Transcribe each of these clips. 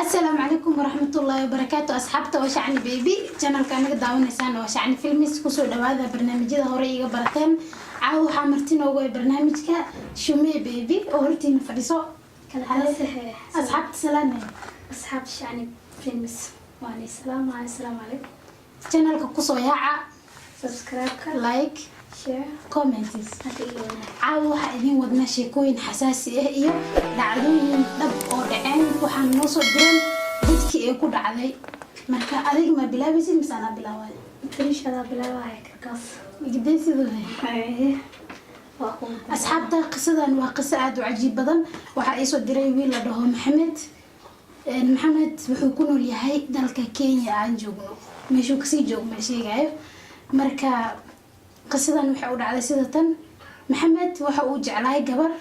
السلام عليكم ورحمة الله وبركاته أصحابته وشعني بيبي channel كان قدامنا إنسان وشعني فيلميس كسر هذا برنامج ده هوري برتين عاو حمرتين وجوي برنامج شومي بيبي وهرتين فريسو كلا أصحاب سلامة أصحاب شعني فيلميس وعلي السلام عليكم channel كسر ياعة سبسكرايب لايك شير كومنتس caawa waxaa idin wadnaa sheekooyin xasaasi ah iyo dhacdooyin dhab oo dhaceen waxaan noo soo diran dadkii ay ku dhacday marka adiga ma bilaabaysid mise anaa bilaaway inshallah bilaawaya karkaas igdee sidoo asxaabta qisadan waa qiso aad u cajiib badan waxaa ii soo diray wiil la dhaho maxamed wuxuu ku nool yahay dalka Kenya aan joogno meeshuu kasii joogo ma sheegayo marka qisadan waxay u dhacday sida tan maxamed waxa uu jeclaay gabar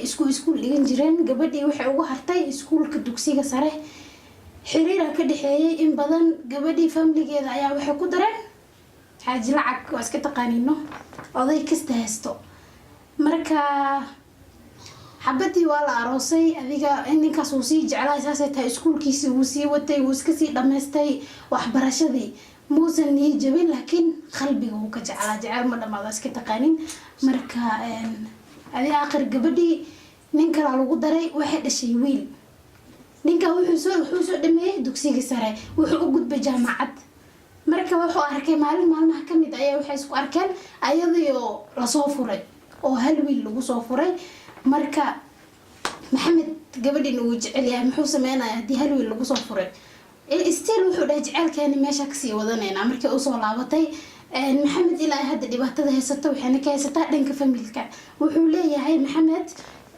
iskuul dhigan jireen gabadhii waxay ugu hartay iskuulka dugsiga sare xiriir ka dhaxeeyay in badan gabadhii family-geeda ayaa waxay ku dareen xaaji lacag waa iska taqaaniino oday kasta haysto marka xabadii waa la aroosay adiga ninkaas uu sii jeclaay saasay tahay iskuulkiisa uu sii watay uu iska sii dhameystay waxbarashadii موسى اللي جبين لكن قلبي هو كجعل جعل مرة ما ذاك تقانين مركا هذه آخر قبدي ننكر على قدري واحد الشيء ويل ننكر وحوسو دمي دوكسي سراي وحقود بجامعة مركا وحو أركي مال ما كم يدعي وحيسكو أركان أيضيو لصوفري أو هالويل لو صوفري مركا محمد قبدي نوج عليها محوسة مانا هدي هالويل لو صوفري استيل wuxuu dhahay jaceelkeeni meesha ka sii wadanayna markii uu soo laabatay maxamed ilaa hadda dhibaatada haysato waxaana ka haysataa dhanka familka wuxuu leeyahay maxamed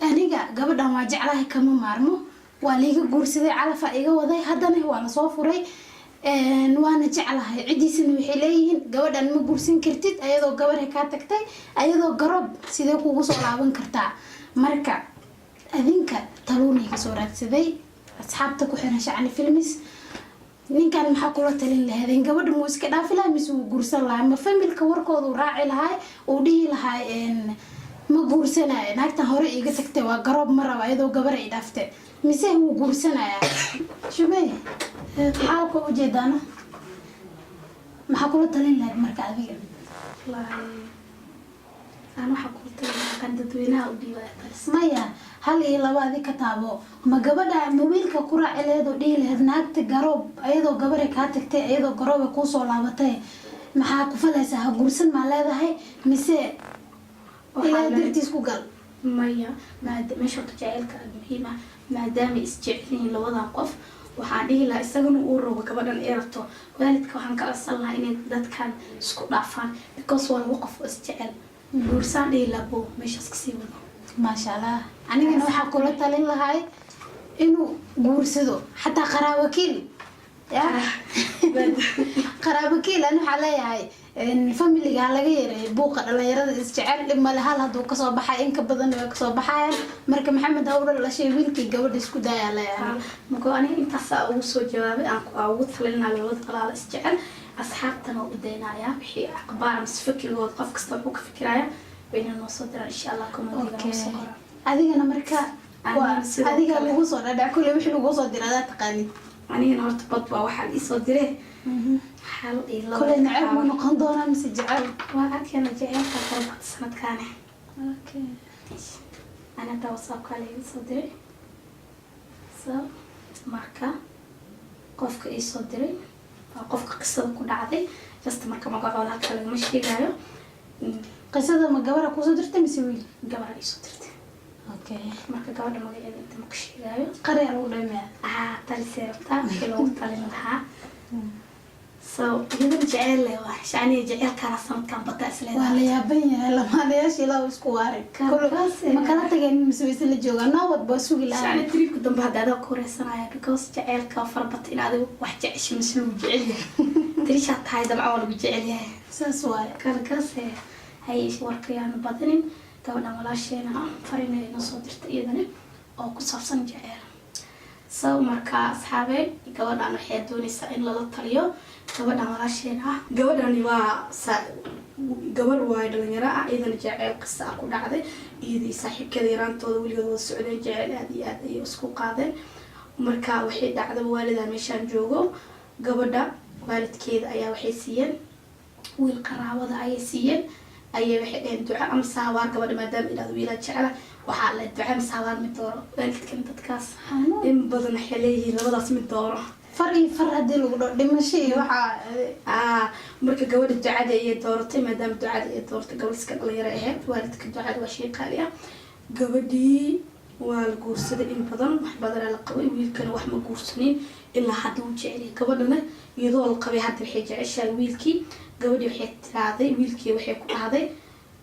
aniga gabadhan waa jeclahay kama maarmo waa liiga guursaday calafa iga waday haddana waa la soo furay waana jeclahay cidiisana waxay leeyihiin gabadhan ma guursan kartid ayadoo gabar ka tagtay ayadoo garoob sidee kugu soo laaban kartaa marka adinka taluuniga soo raadsaday asxaabta ku xiran shacni filmis ninkan maxaa kula talin lahaydeen gabadha muu iska dhaafi lahaa mise wuu guursan lahaa ma familka warkoodu raaci lahaa uu dhihi lahaa ma guursanaya naagtan hore iga tagtay waa garoob ma raba iyadoo gabar ay dhaaftay mise wuu guursanaya shubey xaalka u jeedaana maxaa kula talin lahayd marka adiga أنا حكوت كان تدوينها ودي مايا هل إيه لوادي كتابو ما قبل مويلك كرة على يدو دي لهذناك تجرب أيضا قبرك هاتك أيضا قرب يكوسو لعبتي ما حكوفلها سها جورسن ما لا ده هاي مساء إلى درتي سكوجل مايا ما مش هتجعلك مهمة ما دام استجعلني لوضع قف وحانيه لا استغنوا أورو وكبرنا إيرتو ولكن وحن كأصلنا إن ده كان سكوت عفان because one وقف استجعل guursan dhii labo meeshaas ka sii wado maasha Allah anigana waxa kula talin lahay inuu guursado xataa qaraabakiil qaraabakiil aan waxa leeyahay family-ga laga yaray buuqa dhalinyarada isjecel dhima hal haduu ka soo baxay in ka badan way ka soo baxayaan marka maxamed hawdal la shay wiilkii gabadha isku daaya leeyahay mugo aniga intaas ugu soo jawaabay aan ugu talinayo labada qalaal isjecel أصحابنا ودينايا بحي أخبار مسفكر وقف كستوب وكفكرايا بين النصدر إن شاء الله كم دينا وصقرا هذه أنا مركا هذه قال له وصل هذا كله وحنا وصل هذا تقاني أنا نهارت بطبع وحال يصدره حال إلا كل نعرف من قندونا مسجعل وأكيد أنا جاي أخبار سنة كانه أوكي أنا توصل كله يصدره so مركا قف يصدره qofka qisada ku dhacday just marka magacooda kale ma sheegayo qisada ma gabar ku soo dirtay mise wiil gabar ay soo dirtay okay marka gabadha magaceeda inta ma sheegayo qareer u dhameey taliseerta loo talin lahaa so idan jecel waa shani jecel kana sanadkan bata isleedahay waa la yaaban yahay lamaanayaasha ilaa isku waari ma kala tageen mise way la joogaan nabad baa sugi lahaa shani trip dambe hada ku reesanaya because jecelka farbat in aad wax jecesho mise uu jecel yahay trisha tahay dabcan waa lagu jecel yahay saas waay kalkaas hay warkayaan badanin gabadha walaasheena farinayna soo dirtay iyadana oo ku saabsan jecel so marka asxaabe gabadhan waxay doonaysaa in lala taliyo gabadhan walaasheena gabadhani waa gabar waay dhalinyaro ah iyadana jecel qisa ku dhacday iyadii saaxiibkeeda yaraantooda weligood wada socdeen jecel aad iyo aad ay isku qaadeen marka waxay dhacda waalidan meeshaan joogo gabadha waalidkeeda ayaa waxay siiyeen wiil qaraabada ayay siiyeen ayay waxay dhaheen duco ama saawaar gabadha maadaama idhaahdo wiilaa jecela waxaa la duco ama saawaar mid dooro waalidkan dadkaas in badan waxay leeyihiin labadaas mid dooro far iyo far haddii lagu dho dhimasho iyo waxaa marka gabadha ducada ayay dooratay maadaama ducada ay dooratay gabadh iska dhalinyaro ahayd waalidka ducada waa shay qaali ah gabadhii waa la guursaday in badan wax badanaa la qabay wiilkana wax ma guursanin ilaa hadda uu jeceliy gabadhana iyadoo la qabay hadda waxay jeceshahay wiilkii gabadhii waxay tiraaday wiilkii waxay ku dhahday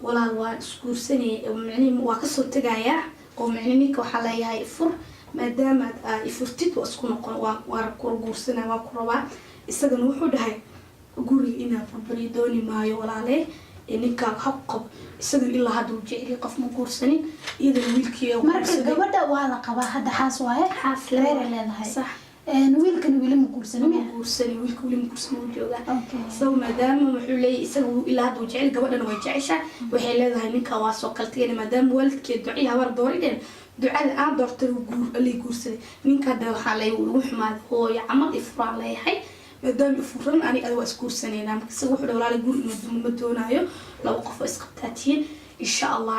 walaal waan isguursanay micnihi waa kasoo tegayaa oo micni ninka waxaa leeyahay fur maadaama aad ifurtid waa isku noqon waa kula guursanaya waa ku rabaa isagana wuxuu dhahay guriga inaa burburiyo dooni maayo walaalee ninkaa ha qabo isaga ilaa hadda uu jeceliy qof ma guursanin iyadana wiilkii marka gabadha waa la qabaa hadda xaas waaye xaas leedahay sax wiilkan weli ma guursanin ma guursanin wiilka weli ma guursan uu joogaa isaga maadaama wuxuu leeyahay isaga ilaa hadda uu jecel gabadhana way jeceshaa waxay leedahay ninkaa waa soo kala tegayna maadaama waalidkeed ducii habar doorideen ducada aan doortay lay guursaday ninka hadda waxaa lagu xumaaday hooyo camal ifuraan leeyahay maadaama ifuran aniga ada waa isguursanayna marka isaga wuxuu walaala guri ma doonaayo laba qof oo isqabtaatiyin insha allah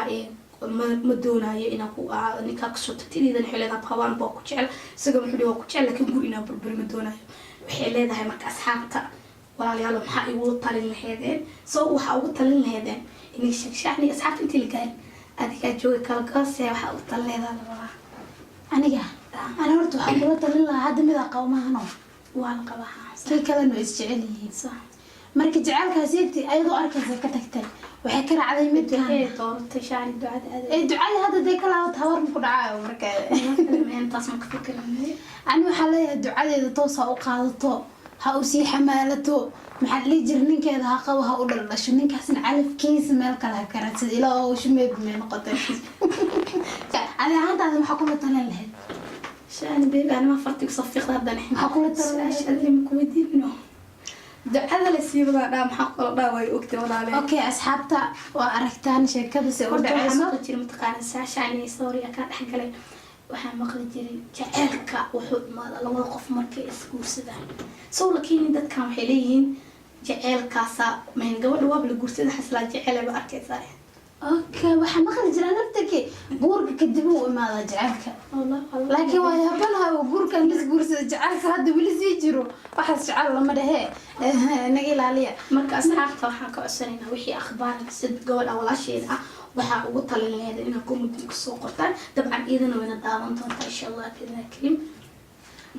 ma doonaayo inaa ninkaa kasoo tagtideedana waxay leedahay habaan baa ku jecel isaga wuxuu waa ku jecel laakiin guri inaa burburi ma doonaayo waxay leedahay marka asxaabta walaalayaal maxaa igu talin laheedeen soo waxaa ugu talin laheedeen inay sheegshaacni asxaabta intii la gaarin adigaa jooga kala goose waxaa ugu talin leedaa labada aniga ana horta waxaa kula talin lahaa hadda midaa qabo maahano waa la qabaa kii kalena way isjecel yihiin marka jacaylkaas eegti ayadoo arkaysa ka tagtay waxay ka raacday mid dooratay shaani ducada ducada hadda dee ka laabata habar ma ku dhacaayo marka intaas ma ka fikiranayo ani waxaa leeyahay ducadeeda toos ha u qaadato ha u sii xamaalato maxaa dhihi jira ninkeeda ha qabo ha u dhaldhasho ninkaasna calafkiisa meel kale ha karadsada ilaa oo shumeed may noqotay adi ahaantaada maxaa kula talin lahayd shaani beebi anima fartigu safiiqda haddana maxaa kula talin lahayd adima kuma diibno ducada la sii wadaa dhaa maxaa kula dhaa way ogtay walaale okay asxaabta waa aragtaan sheekada se u dhacayso maqli jiray mataqaana saashaani sawriga ka dhex galay waxaa maqli jiray jaceylka wuxuu imaada labada qof markay isguursadaan sow lakiini dadkan waxay leeyihiin jaceylkaasa mahin gabadha waaba la guursada xaslaa jaceylaba arkaysaa okay waxaa maqli jira naftaki guurka kadib uu imaada jaceylka laakiin waa yaabanaha guurkan lis guursada jaceylka hadda weli sii jiro waxaas jecel lama dhehee naga ilaaliya marka asxaabta waxaan ka codsanaynaa wixii akhbaarka sida gabadha walaasheeda ah waxaa ugu talin laheeda inaad commenti kusoo qortaan dabcan iyadana wayna daawan doontaa insha allah biidnaa karim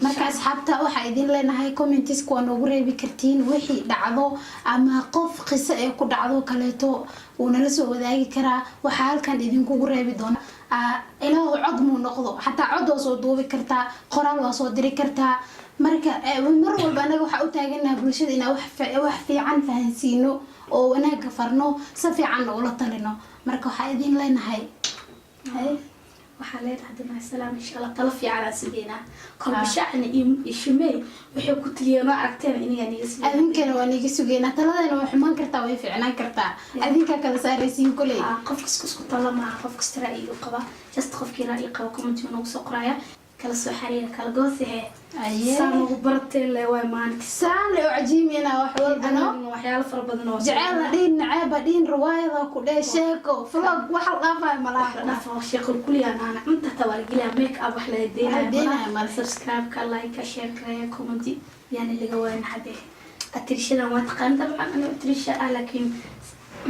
marka asxaabta waxaa idin leenahay commentiska waa noogu reebi kartiin wixii dhacdo ama qof qiso ee ku dhacdo kaleeto wuu nala soo wadaagi karaa waxaa halkan idinkugu reebi doona ilaahu cod muu noqdo xataa cod waa soo duubi kartaa qoraal waa soo diri kartaa marka mar walba anaga waxaa u taaganaha bulshada inaan wax fiican fahansiino oo wanaaga farno si fiican ula talino marka waxaa idin leenahay waxaa leedahay dima salaam insha allah tala fiican aan sideena kolba shacni iyo shumey waxay ku taliyeen oo aragteen inaga niga sideena adinkana waa niga sugeena taladeena way xumaan kartaa way fiicnaan kartaa adinka kala saaraysiin kulay qof isku tala ma qof kasta ra'yi u qaba just qofkii ra'yi qaba comment inuu soo qoraya kala soo xariir kala goosee saan ugu barteen le way maalinta saan le cajiimina wax walbana waxyaalo fara badan oo jacayl dhiin naceeba dhiin riwaayada ku dhee sheeko vlog wax la dhaafay malaha dhaafo sheeko kuliyaan ana inta tawargila make up wax la deena mal subscribe ka like ka share ka comment yani laga waan hadee atirshada waa taqaan dabcan ana atirsha laakiin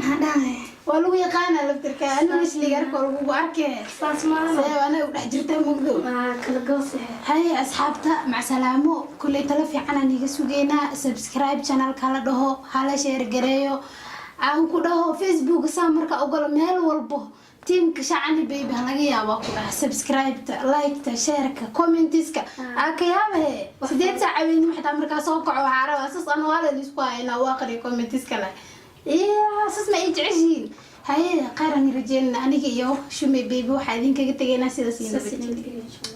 ma dhahay waa lagu yaqaana laftirka ana isligarka lagu arkay saas ma ana u dhex jirta mugdo kala goosay hay asxaabta mac salaamo kulli tala fiican aan iga sugeynaa subscribe channel kala dhaho hala share gareeyo aan ku dhaho Facebook saa marka ogol meel walbo teamka shacani baby laga yaabo ku dhaha subscribe ta like ta share ka commentiska ka yaabe sideed saac weyn waxta marka soo kaco waxa raba asas aan wala isku hayna waa qari commentiska la asas ma ijcishin hay qaaran rajeen aniga iyo shume baby waxa idin kaga tageena sida siinay